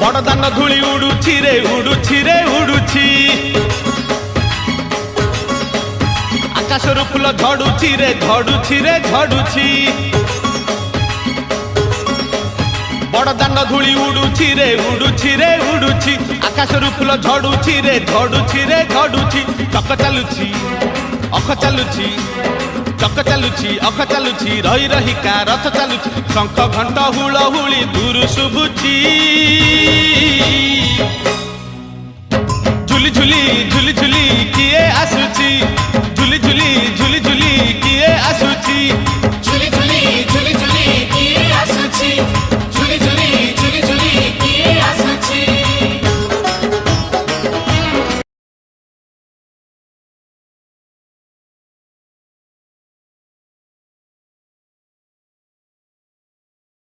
बड़दान धूली उड़ुछि रे उड़ुछि रे उड़ुछि आकाशरू फूल झड़ुछि रे झड़ुछि रे झड़ुछि बड़दान धूली उड़ुछि रे उड़ुछि रे उड़ुछि आकाशरू फूल झड़ुछि रे झड़ुछि रे झड़ुछि चक चालुछि अख चालुछि चक चालुछि अख चालुछि रही रहिका रथ चालुछि शंख घंट हुलहुली दूर शुभुछि झुली झुली झुली झुली किए आसुछि झुली झुली झुली झुली किए आसुछि।